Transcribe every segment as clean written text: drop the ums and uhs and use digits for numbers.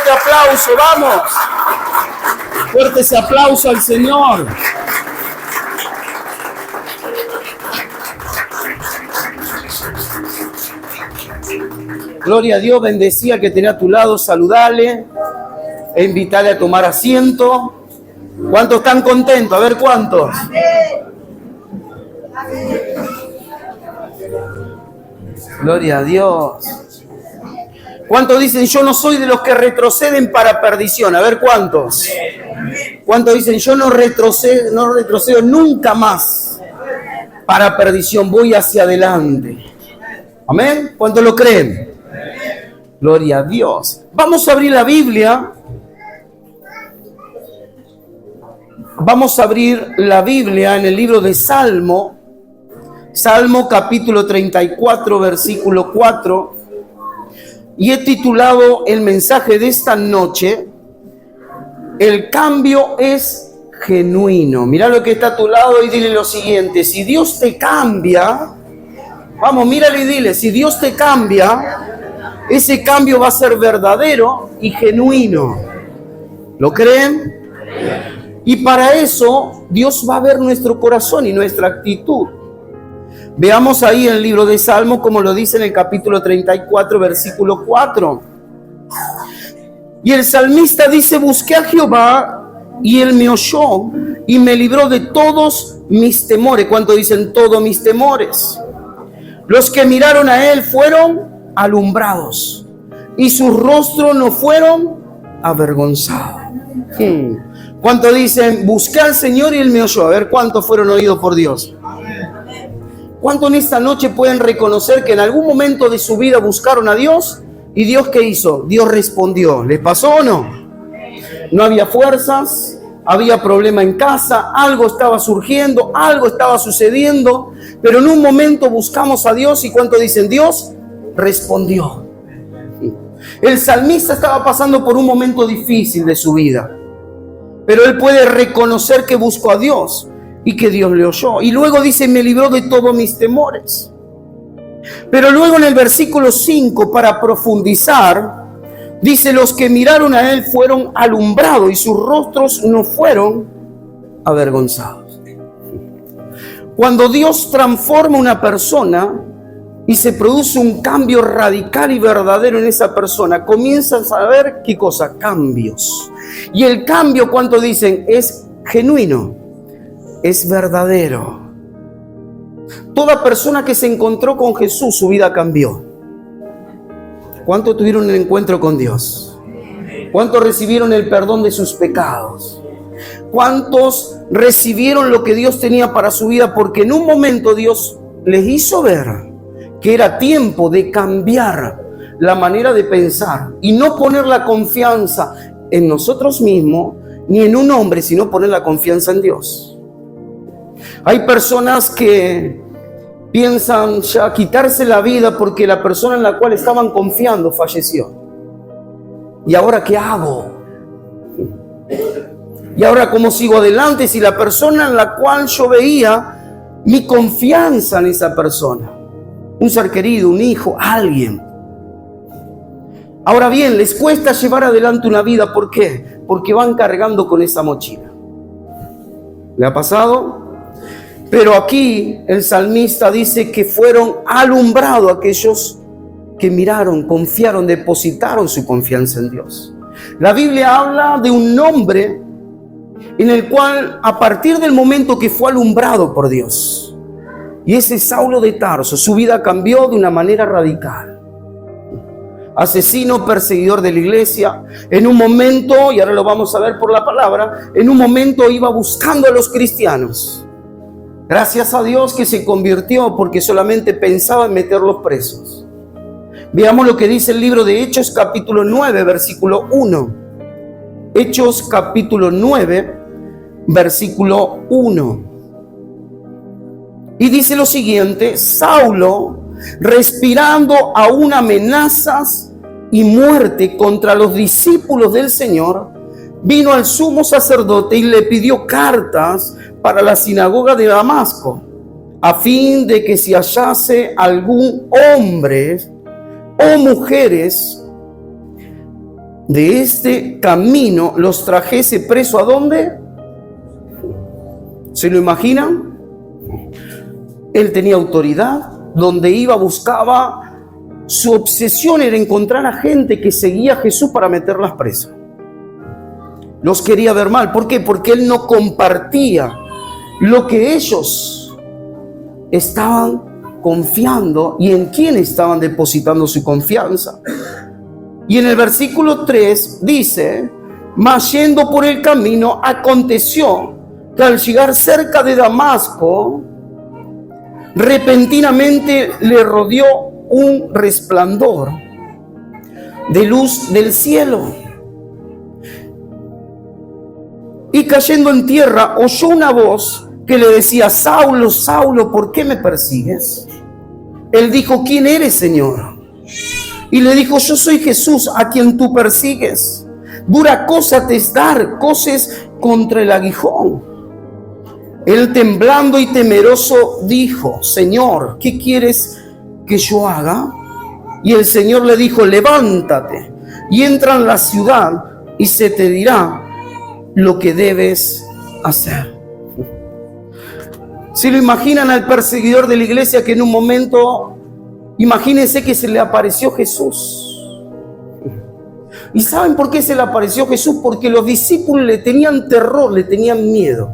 fuerte aplauso, vamos. Fuerte ese aplauso al Señor. Gloria a Dios, bendecía que tenía a tu lado, saludale e invitale a tomar asiento. ¿Cuántos están contentos? A ver, ¿cuántos? Gloria a Dios. ¿Cuántos dicen, yo no soy de los que retroceden para perdición? A ver, ¿cuántos? ¿Cuántos dicen, yo no retrocedo nunca más para perdición? Voy hacia adelante. ¿Amén? ¿Cuántos lo creen? Gloria a Dios. Vamos a abrir la Biblia. Vamos a abrir la Biblia en el libro de Salmo. Salmo capítulo 34, versículo 4. Y he titulado el mensaje de esta noche, el cambio es genuino. Mira lo que está a tu lado y dile lo siguiente: si Dios te cambia, vamos, míralo y dile, si Dios te cambia, ese cambio va a ser verdadero y genuino. ¿Lo creen? Y para eso Dios va a ver nuestro corazón y nuestra actitud. Veamos ahí en el libro de Salmos, como lo dice en el capítulo 34, versículo 4. Y el salmista dice, busqué a Jehová y él me oyó y me libró de todos mis temores. ¿Cuánto dicen todos mis temores? Los que miraron a él fueron alumbrados y sus rostros no fueron avergonzados. ¿Cuánto dicen, busqué al Señor y él me oyó? A ver, ¿cuántos fueron oídos por Dios? ¿Cuántos en esta noche pueden reconocer que en algún momento de su vida buscaron a Dios? ¿Y Dios qué hizo? Dios respondió. ¿Les pasó o no? No había fuerzas, había problema en casa, algo estaba surgiendo, algo estaba sucediendo, pero en un momento buscamos a Dios y ¿cuántos dicen? Dios respondió. El salmista estaba pasando por un momento difícil de su vida, pero él puede reconocer que buscó a Dios y que Dios le oyó. Y luego dice, me libró de todos mis temores. Pero luego en el versículo 5, para profundizar, dice, los que miraron a él fueron alumbrados y sus rostros no fueron avergonzados. Cuando Dios transforma una persona y se produce un cambio radical y verdadero en esa persona, comienzas a ver, ¿qué cosa? Cambios. Y el cambio, ¿cuánto dicen? Es genuino. Es verdadero. Toda persona que se encontró con Jesús, su vida cambió. ¿Cuántos tuvieron un encuentro con Dios? ¿Cuántos recibieron el perdón de sus pecados? ¿Cuántos recibieron lo que Dios tenía para su vida? Porque en un momento Dios les hizo ver que era tiempo de cambiar la manera de pensar y no poner la confianza en nosotros mismos ni en un hombre, sino poner la confianza en Dios. Hay personas que piensan ya quitarse la vida porque la persona en la cual estaban confiando falleció. ¿Y ahora qué hago? ¿Y ahora cómo sigo adelante si la persona en la cual yo veía mi confianza en esa persona? Un ser querido, un hijo, alguien. Ahora bien, les cuesta llevar adelante una vida. ¿Por qué? Porque van cargando con esa mochila. ¿Le ha pasado? Pero aquí el salmista dice que fueron alumbrados aquellos que miraron, confiaron, depositaron su confianza en Dios. La Biblia habla de un hombre en el cual a partir del momento que fue alumbrado por Dios, y ese Saulo de Tarso, su vida cambió de una manera radical. Asesino, perseguidor de la iglesia, en un momento, y ahora lo vamos a ver por la palabra, en un momento iba buscando a los cristianos. Gracias a Dios que se convirtió porque solamente pensaba en meterlos presos. Veamos lo que dice el libro de Hechos capítulo 9, versículo 1. Hechos capítulo 9, versículo 1. Y dice lo siguiente, Saulo, respirando aún amenazas y muerte contra los discípulos del Señor, vino al sumo sacerdote y le pidió cartas para la sinagoga de Damasco, a fin de que si hallase algún hombre o mujeres de este camino los trajese preso. ¿A dónde? ¿Se lo imaginan? Él tenía autoridad, donde iba buscaba, su obsesión era encontrar a gente que seguía a Jesús para meterlas presas. Los quería ver mal. ¿Por qué? Porque él no compartía lo que ellos estaban confiando y en quién estaban depositando su confianza. Y en el versículo 3 dice: mas yendo por el camino, aconteció que al llegar cerca de Damasco, repentinamente le rodeó un resplandor de luz del cielo. Y cayendo en tierra, oyó una voz que le decía: Saulo, Saulo, ¿por qué me persigues? Él dijo: ¿quién eres, Señor? Y le dijo: yo soy Jesús, a quien tú persigues. Dura cosa te es dar coces contra el aguijón. Él, temblando y temeroso, dijo: Señor, ¿qué quieres que yo haga? Y el Señor le dijo: levántate y entra en la ciudad y se te dirá lo que debes hacer. Si lo imaginan al perseguidor de la iglesia, que en un momento, imagínense que se le apareció Jesús. ¿Y saben por qué se le apareció Jesús? Porque los discípulos le tenían terror, le tenían miedo.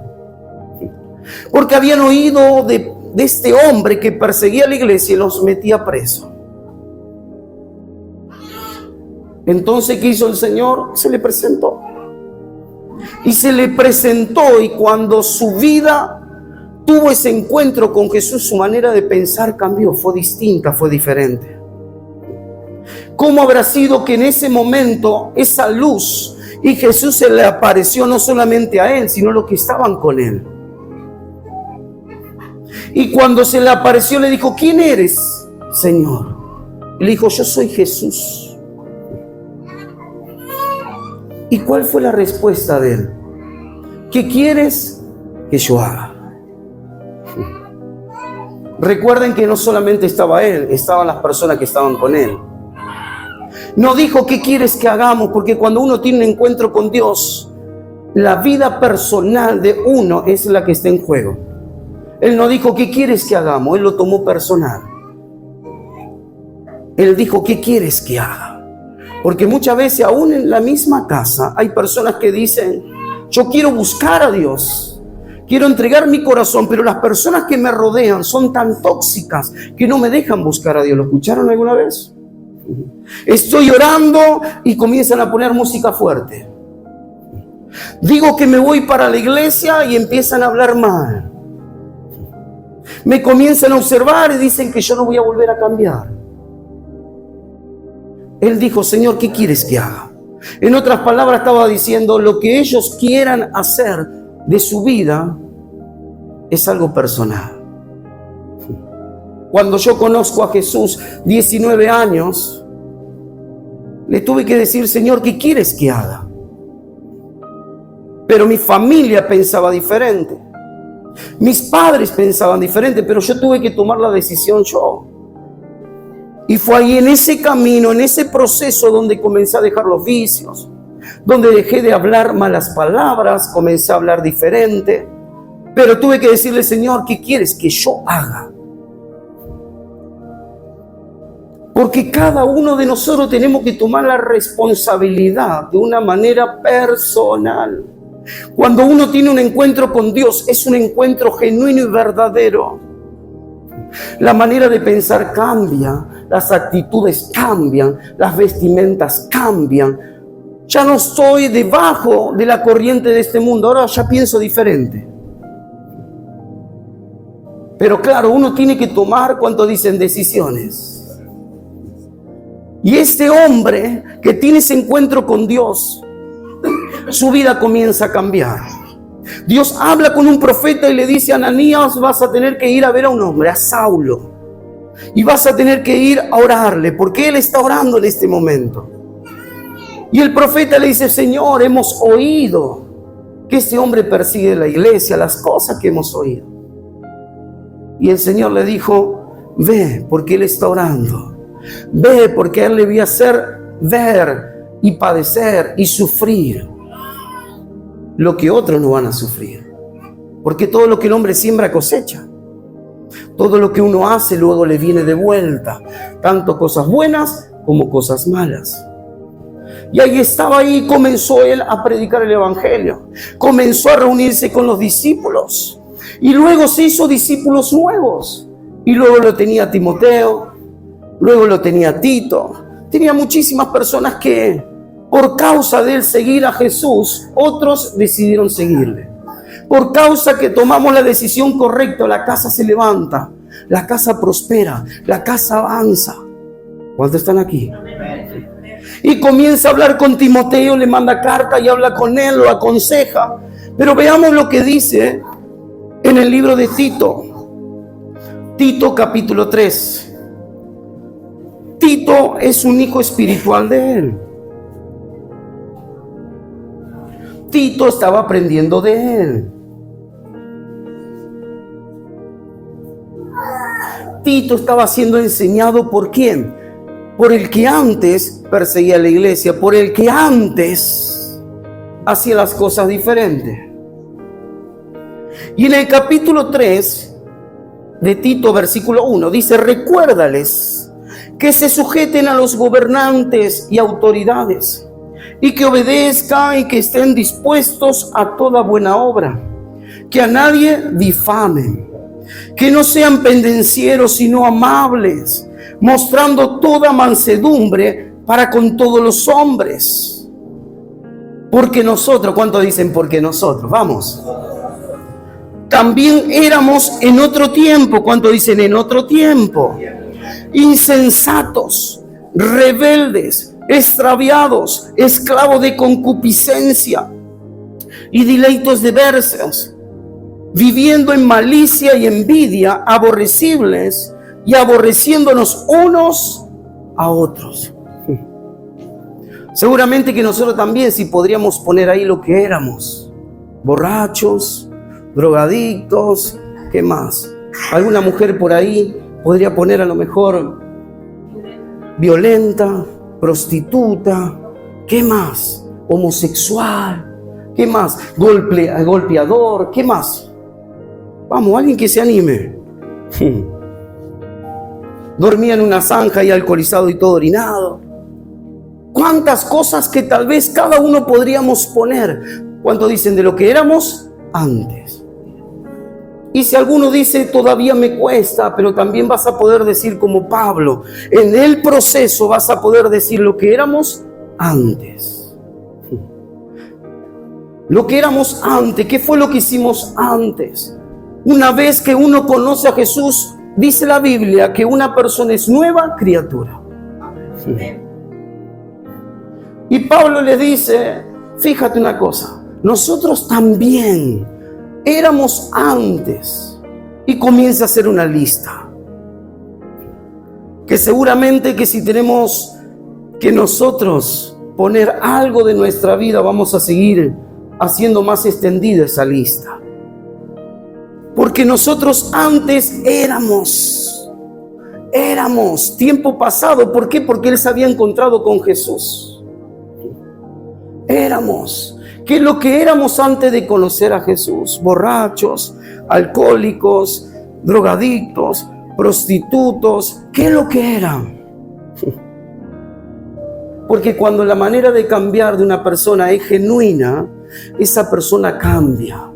Porque habían oído de este hombre que perseguía a la iglesia y los metía preso. Entonces, ¿qué hizo el Señor? Se le presentó. Y se le presentó, y cuando su vida tuvo ese encuentro con Jesús, su manera de pensar cambió, fue distinta, fue diferente. ¿Cómo habrá sido que en ese momento esa luz y Jesús se le apareció no solamente a él, sino a los que estaban con él? Y cuando se le apareció le dijo: ¿quién eres, Señor? Y le dijo: yo soy Jesús. ¿Y cuál fue la respuesta de él? ¿Qué quieres que yo haga? Recuerden que no solamente estaba él, estaban las personas que estaban con él. No dijo: ¿qué quieres que hagamos? Porque cuando uno tiene un encuentro con Dios, la vida personal de uno es la que está en juego. Él no dijo: ¿qué quieres que hagamos? Él lo tomó personal. Él dijo: ¿qué quieres que haga? Porque muchas veces, aún en la misma casa, hay personas que dicen: yo quiero buscar a Dios, quiero entregar mi corazón, pero las personas que me rodean son tan tóxicas que no me dejan buscar a Dios. ¿Lo escucharon alguna vez? Estoy orando y comienzan a poner música fuerte. Digo que me voy para la iglesia y empiezan a hablar mal. Me comienzan a observar y dicen que yo no voy a volver a cambiar. Él dijo: Señor, ¿qué quieres que haga? En otras palabras, estaba diciendo: lo que ellos quieran hacer de su vida es algo personal. Cuando yo conozco a Jesús, 19 años, le tuve que decir: Señor, ¿qué quieres que haga? Pero mi familia pensaba diferente. Mis padres pensaban diferente, pero yo tuve que tomar la decisión yo. Y fue ahí, en ese camino, en ese proceso, donde comencé a dejar los vicios, donde dejé de hablar malas palabras, comencé a hablar diferente. Pero tuve que decirle: Señor, ¿qué quieres que yo haga? Porque cada uno de nosotros tenemos que tomar la responsabilidad de una manera personal. Cuando uno tiene un encuentro con Dios, es un encuentro genuino y verdadero. La manera de pensar cambia, las actitudes cambian, las vestimentas cambian. Ya no estoy debajo de la corriente de este mundo, ahora ya pienso diferente. Pero claro, uno tiene que tomar, ¿cuánto dicen?, decisiones. Y este hombre que tiene ese encuentro con Dios, su vida comienza a cambiar. Dios habla con un profeta y le dice: Ananías, vas a tener que ir a ver a un hombre, a Saulo, y vas a tener que ir a orarle, porque él está orando en este momento. Y el profeta le dice: Señor, hemos oído que este hombre persigue la iglesia, las cosas que hemos oído. Y el Señor le dijo: ve, porque él está orando. Ve, porque a él le voy a hacer ver y padecer y sufrir lo que otros no van a sufrir. Porque todo lo que el hombre siembra cosecha. Todo lo que uno hace luego le viene de vuelta, tanto cosas buenas como cosas malas. Y ahí estaba, ahí comenzó él a predicar el evangelio, comenzó a reunirse con los discípulos y luego se hizo discípulos nuevos, y luego lo tenía Timoteo, luego lo tenía Tito, tenía muchísimas personas que por causa de él seguir a Jesús, otros decidieron seguirle. Por causa que tomamos la decisión correcta, la casa se levanta, la casa prospera, la casa avanza. ¿Cuántos están aquí? Y comienza a hablar con Timoteo, le manda carta y habla con él, lo aconseja. Pero veamos lo que dice en el libro de Tito. Tito capítulo 3. Tito es un hijo espiritual de él. Tito estaba aprendiendo de él. Tito estaba siendo enseñado ¿por quién? Por el que antes perseguía a la iglesia, por el que antes hacía las cosas diferentes. Y en el capítulo 3 de Tito, versículo 1, dice: recuérdales que se sujeten a los gobernantes y autoridades, y que obedezcan y que estén dispuestos a toda buena obra, que a nadie difamen, que no sean pendencieros sino amables, mostrando toda mansedumbre para con todos los hombres. Porque nosotros, ¿cuánto dicen porque nosotros? Vamos. También éramos en otro tiempo, ¿cuánto dicen en otro tiempo? Insensatos, rebeldes, extraviados, esclavos de concupiscencia y deleitos diversos, viviendo en malicia y envidia, aborrecibles y aborreciéndonos unos a otros. Seguramente que nosotros también, si podríamos poner ahí lo que éramos: borrachos, drogadictos, ¿qué más? Alguna mujer por ahí podría poner a lo mejor violenta, prostituta, ¿qué más? Homosexual, ¿qué más? Golpeador, ¿qué más? Vamos, alguien que se anime. Dormía en una zanja y alcoholizado y todo orinado. ¿Cuántas cosas que tal vez cada uno podríamos poner? ¿Cuánto dicen de lo que éramos antes? Y si alguno dice todavía me cuesta, pero también vas a poder decir como Pablo, en el proceso vas a poder decir lo que éramos antes. Lo que éramos antes, ¿qué fue lo que hicimos antes? Una vez que uno conoce a Jesús, dice la Biblia que una persona es nueva criatura. Y Pablo le dice, fíjate una cosa, nosotros también éramos antes. Y comienza a hacer una lista. Que seguramente que si tenemos que nosotros poner algo de nuestra vida, vamos a seguir haciendo más extendida esa lista. Porque nosotros antes éramos tiempo pasado. ¿Por qué? Porque él se había encontrado con Jesús. Éramos. ¿Qué es lo que éramos antes de conocer a Jesús? Borrachos, alcohólicos, drogadictos, prostitutos. ¿Qué es lo que eran? Porque cuando la manera de cambiar de una persona es genuina, esa persona cambia.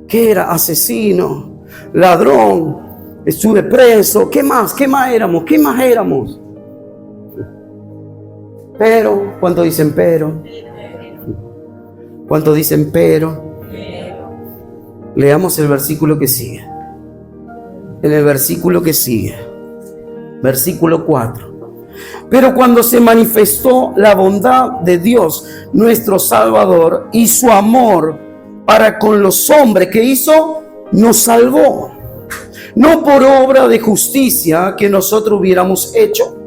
¿Qué era? Asesino, ladrón, estuve preso. ¿Qué más? ¿Qué más éramos? ¿Qué más éramos? Pero, ¿cuánto dicen pero? ¿Cuánto dicen pero? Leamos el versículo que sigue. En el versículo que sigue, versículo 4. Pero cuando se manifestó la bondad de Dios, nuestro Salvador, y su amor para con los hombres, ¿qué hizo? Nos salvó. No por obra de justicia que nosotros hubiéramos hecho,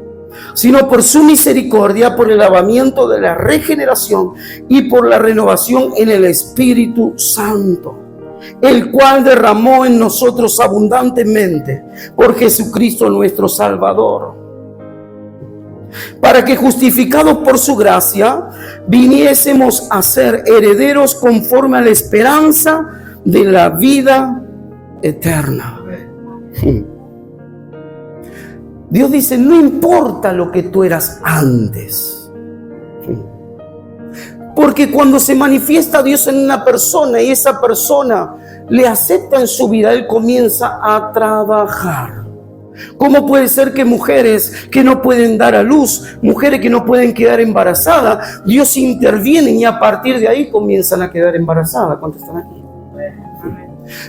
sino por su misericordia, por el lavamiento de la regeneración y por la renovación en el Espíritu Santo, el cual derramó en nosotros abundantemente por Jesucristo nuestro Salvador. para que justificados por su gracia viniésemos a ser herederos conforme a la esperanza de la vida eterna. Dios dice, no importa lo que tú eras antes, porque cuando se manifiesta Dios en una persona y esa persona le acepta en su vida, Él comienza a trabajar. ¿Cómo puede ser que mujeres que no pueden dar a luz, mujeres que no pueden quedar embarazadas, Dios interviene y a partir de ahí comienzan a quedar embarazadas? ¿Cuántos están aquí?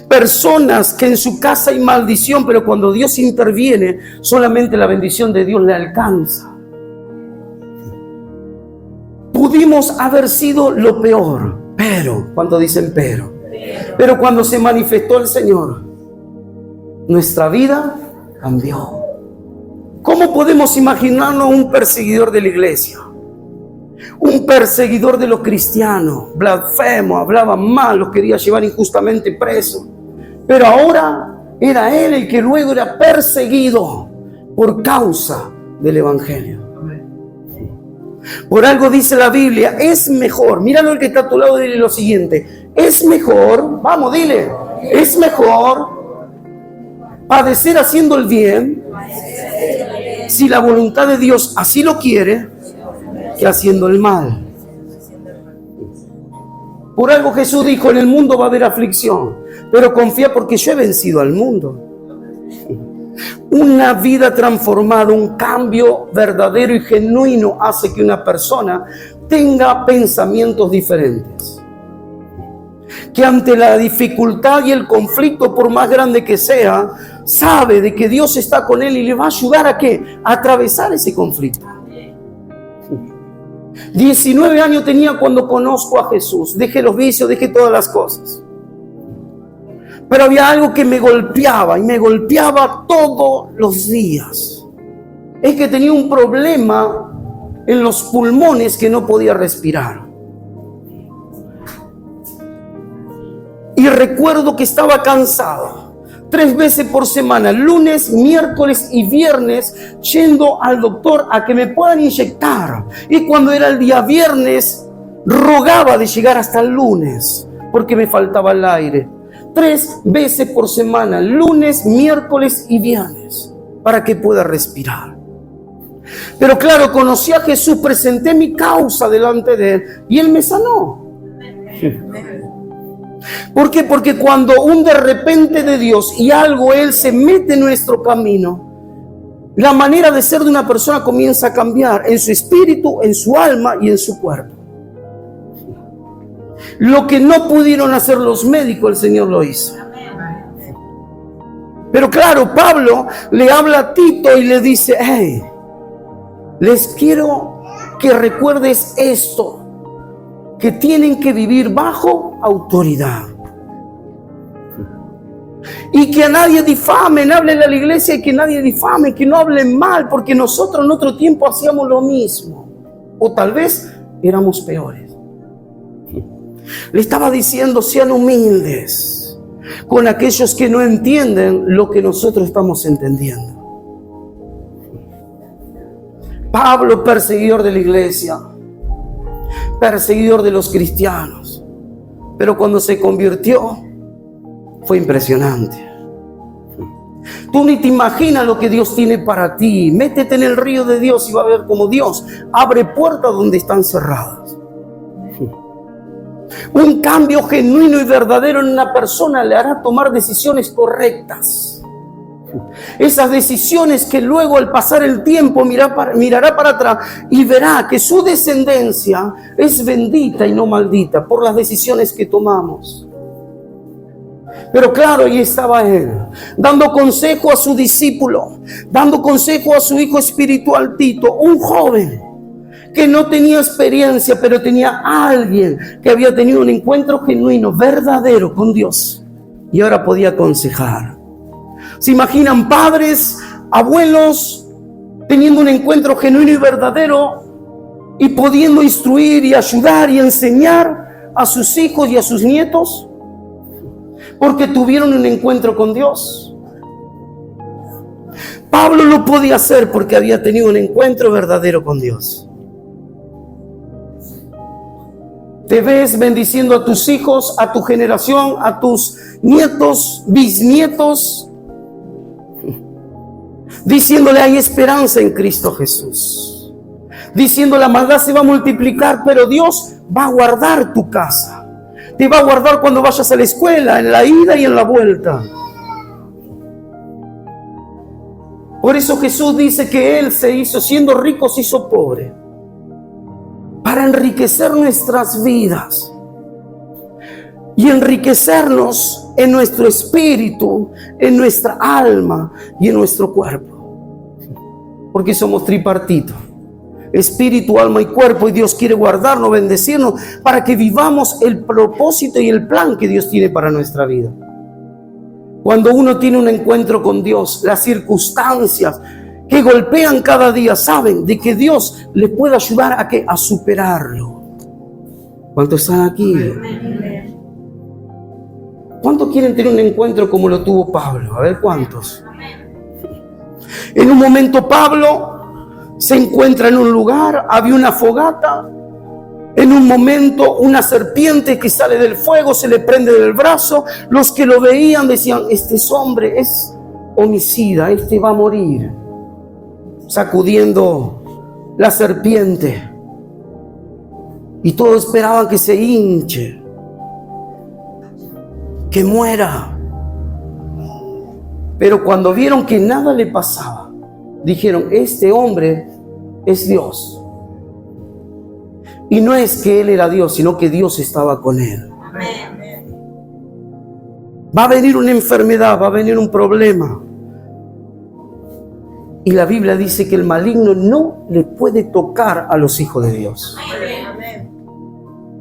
Personas que en su casa hay maldición, pero cuando Dios interviene, solamente la bendición de Dios le alcanza. Pudimos haber sido lo peor, pero, ¿cuántos dicen pero? Pero cuando se manifestó el Señor, nuestra vida cambió. ¿Cómo podemos imaginarnos un perseguidor de la iglesia? Un perseguidor de los cristianos, blasfemo, hablaba mal, los quería llevar injustamente preso. Pero ahora era él el que luego era perseguido por causa del evangelio. Por algo dice la Biblia, es mejor, míralo el que está a tu lado, dile lo siguiente, es mejor, vamos, dile, es mejor padecer haciendo el bien, si la voluntad de Dios así lo quiere, que haciendo el mal. Por algo Jesús dijo, en el mundo va a haber aflicción, pero confía porque yo he vencido al mundo. Una vida transformada, un cambio verdadero y genuino hace que una persona tenga pensamientos diferentes. Que ante la dificultad y el conflicto, por más grande que sea, sabe de que Dios está con él y le va a ayudar a ¿qué? A atravesar ese conflicto. 19 años tenía cuando conozco a Jesús. Dejé los vicios, dejé todas las cosas. Pero había algo que me golpeaba y me golpeaba todos los días. Es que tenía un problema en los pulmones que no podía respirar. Y recuerdo que estaba cansado. 3 veces por semana, lunes, miércoles y viernes, yendo al doctor a que me puedan inyectar. Y cuando era el día viernes, rogaba de llegar hasta el lunes, porque me faltaba el aire. 3 veces por semana, lunes, miércoles y viernes, para que pueda respirar. Pero claro, conocí a Jesús, presenté mi causa delante de Él y Él me sanó. ¿Por qué? Porque cuando un de repente de Dios y algo Él se mete en nuestro camino, la manera de ser de una persona comienza a cambiar en su espíritu, en su alma y en su cuerpo. Lo que no pudieron hacer los médicos, el Señor lo hizo. Pero claro, Pablo le habla a Tito y le dice, hey, les quiero que recuerdes esto, que tienen que vivir bajo autoridad. Y que a nadie difamen, hablen a la iglesia y que nadie difame, que no hablen mal, porque nosotros en otro tiempo hacíamos lo mismo. O tal vez éramos peores. Le estaba diciendo, sean humildes con aquellos que no entienden lo que nosotros estamos entendiendo. Pablo, perseguidor de la iglesia, perseguidor de los cristianos, pero cuando se convirtió fue impresionante. Tú ni te imaginas lo que Dios tiene para ti. Métete en el río de Dios y va a ver cómo Dios abre puertas donde están cerradas. Un cambio genuino y verdadero en una persona le hará tomar decisiones correctas. Esas decisiones que luego al pasar el tiempo mirará para atrás y verá que su descendencia es bendita y no maldita por las decisiones que tomamos. Pero claro, ahí estaba él, dando consejo a su discípulo, dando consejo a su hijo espiritual Tito, un joven que no tenía experiencia, pero tenía a alguien que había tenido un encuentro genuino, verdadero con Dios, y ahora podía aconsejar. ¿Se imaginan padres, abuelos, teniendo un encuentro genuino y verdadero y pudiendo instruir y ayudar y enseñar a sus hijos y a sus nietos? Porque tuvieron un encuentro con Dios. Pablo lo podía hacer porque había tenido un encuentro verdadero con Dios. Te ves bendiciendo a tus hijos, a tu generación, a tus nietos, bisnietos, diciéndole hay esperanza en Cristo Jesús, diciendo la maldad se va a multiplicar, pero Dios va a guardar tu casa, te va a guardar cuando vayas a la escuela, en la ida y en la vuelta. Por eso Jesús dice que Él se hizo, siendo rico, se hizo pobre, para enriquecer nuestras vidas y enriquecernos en nuestro espíritu, en nuestra alma y en nuestro cuerpo. Porque somos tripartitos, espíritu, alma y cuerpo, y Dios quiere guardarnos, bendecirnos, para que vivamos el propósito y el plan que Dios tiene para nuestra vida. Cuando uno tiene un encuentro con Dios, las circunstancias que golpean cada día saben de que Dios les puede ayudar a superarlo. ¿Cuántos están aquí? ¿Cuántos quieren tener un encuentro como lo tuvo Pablo? A ver, ¿cuántos? En un momento Pablo se encuentra en un lugar, había una fogata. En un momento una serpiente que sale del fuego se le prende del brazo. Los que lo veían decían, este hombre es homicida, este va a morir. Sacudiendo la serpiente. Y todos esperaban que se hinche, que muera. Pero cuando vieron que nada le pasaba, dijeron, este hombre es Dios. Y no es que él era Dios, sino que Dios estaba con él. Amén. Va a venir una enfermedad, va a venir un problema. Y la Biblia dice que el maligno no le puede tocar a los hijos de Dios. Amén.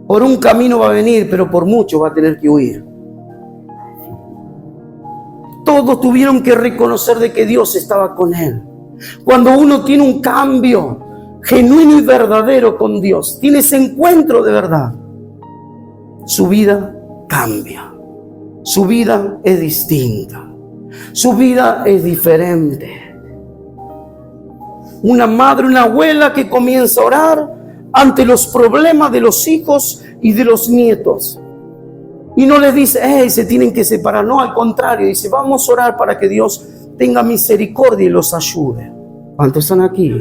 Por un camino va a venir, pero por mucho va a tener que huir. Todos tuvieron que reconocer de que Dios estaba con él. Cuando uno tiene un cambio genuino y verdadero con Dios, tiene ese encuentro de verdad, su vida cambia, su vida es distinta, su vida es diferente. Una madre, una abuela que comienza a orar ante los problemas de los hijos y de los nietos, y no les dice, se tienen que separar, no, al contrario, dice, vamos a orar para que Dios tenga misericordia y los ayude. ¿Cuántos están aquí?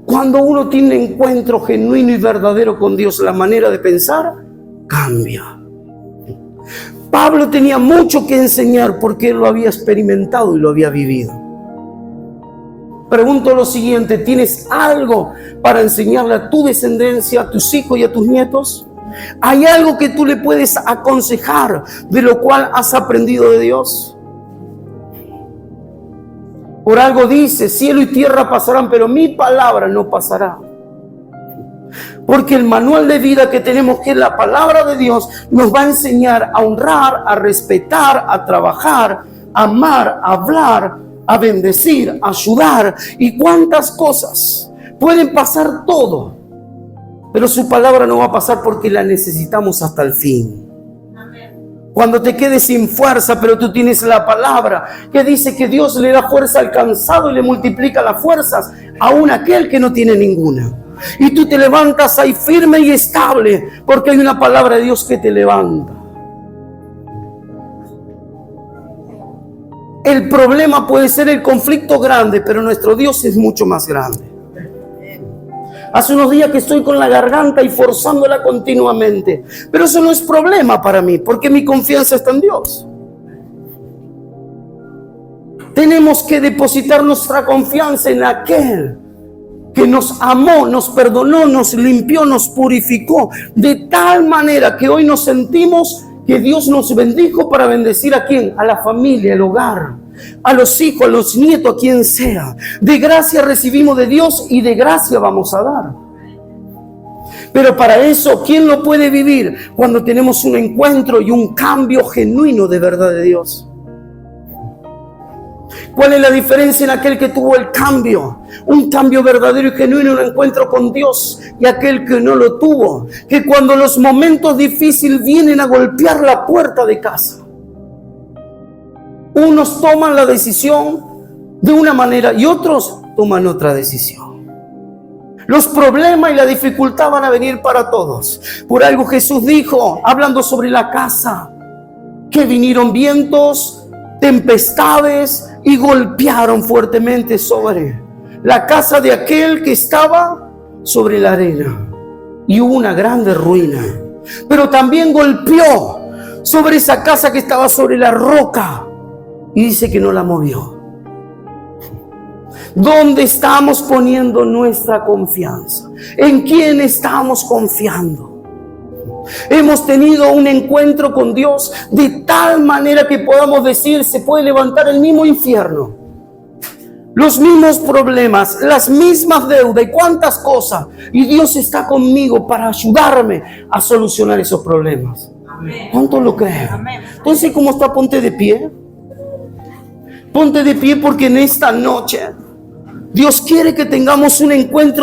Cuando uno tiene un encuentro genuino y verdadero con Dios, la manera de pensar cambia. Pablo tenía mucho que enseñar porque él lo había experimentado y lo había vivido. Pregunto lo siguiente, ¿tienes algo para enseñarle a tu descendencia, a tus hijos y a tus nietos? ¿Hay algo que tú le puedes aconsejar de lo cual has aprendido de Dios? Por algo dice, cielo y tierra pasarán, pero mi palabra no pasará. Porque el manual de vida que tenemos, que es la palabra de Dios, nos va a enseñar a honrar, a respetar, a trabajar, a amar, a hablar, a bendecir, a ayudar y cuántas cosas. Pueden pasar todo, pero su palabra no va a pasar porque la necesitamos hasta el fin. Cuando te quedes sin fuerza, pero tú tienes la palabra que dice que Dios le da fuerza al cansado y le multiplica las fuerzas aún a aquel que no tiene ninguna. Y tú te levantas ahí firme y estable porque hay una palabra de Dios que te levanta. El problema puede ser el conflicto grande, pero nuestro Dios es mucho más grande. Hace unos días que estoy con la garganta y forzándola continuamente. Pero eso no es problema para mí, porque mi confianza está en Dios. Tenemos que depositar nuestra confianza en aquel que nos amó, nos perdonó, nos limpió, nos purificó. De tal manera que hoy nos sentimos que Dios nos bendijo para bendecir a ¿quién? A la familia, el hogar, a los hijos, a los nietos, a quien sea. De gracia recibimos de Dios y de gracia vamos a dar. Pero para eso, ¿quién lo puede vivir? Cuando tenemos un encuentro y un cambio genuino de verdad de Dios. ¿Cuál es la diferencia en aquel que tuvo el cambio? Un cambio verdadero y genuino, un encuentro con Dios, y aquel que no lo tuvo. Que cuando los momentos difíciles vienen a golpear la puerta de casa, Unos toman la decisión de una manera y otros toman otra decisión. Los problemas y la dificultad van a venir para todos. Por algo Jesús dijo, hablando sobre la casa, que vinieron vientos, tempestades y golpearon fuertemente sobre la casa de aquel que estaba sobre la arena. Y hubo una grande ruina. Pero también golpeó sobre esa casa que estaba sobre la roca. Y dice que no la movió. ¿Dónde estamos poniendo nuestra confianza? ¿En quién estamos confiando? Hemos tenido un encuentro con Dios de tal manera que podamos decir, se puede levantar el mismo infierno, los mismos problemas, las mismas deudas y cuántas cosas, y Dios está conmigo para ayudarme a solucionar esos problemas. ¿Cuánto lo creen? Entonces, ¿cómo está? Ponte de pie. Ponte de pie, porque en esta noche Dios quiere que tengamos un encuentro